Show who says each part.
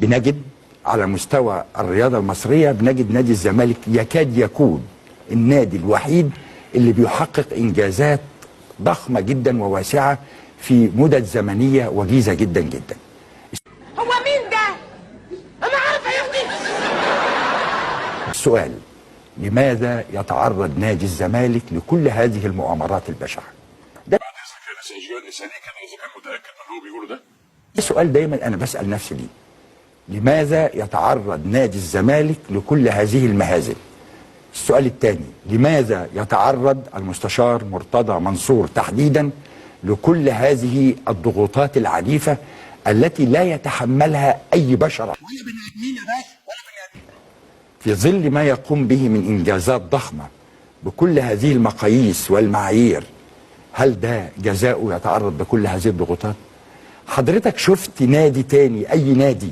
Speaker 1: بنجد على مستوى الرياضة المصرية بنجد نادي الزمالك يكاد يكون النادي الوحيد اللي بيحقق إنجازات ضخمة جدا وواسعة في مدد زمنية وجيزة جدا جدا.
Speaker 2: هو مين ده؟ أنا عارفة يا ابني.
Speaker 1: السؤال: لماذا يتعرض نادي الزمالك لكل هذه المؤامرات البشعة؟ ده السؤال دايما أنا بسأل نفسي ليه. لماذا يتعرض نادي الزمالك لكل هذه المهازل؟ السؤال الثاني: لماذا يتعرض المستشار مرتضى منصور تحديدا لكل هذه الضغوطات العنيفة التي لا يتحملها أي بشر
Speaker 2: ولا بني آدمين يا باشا ولا بني آدمين
Speaker 1: في ظل ما يقوم به من إنجازات ضخمة بكل هذه المقاييس والمعايير؟ هل ده جزاؤه يتعرض لكل هذه الضغوطات؟ حضرتك شفت نادي تاني، أي نادي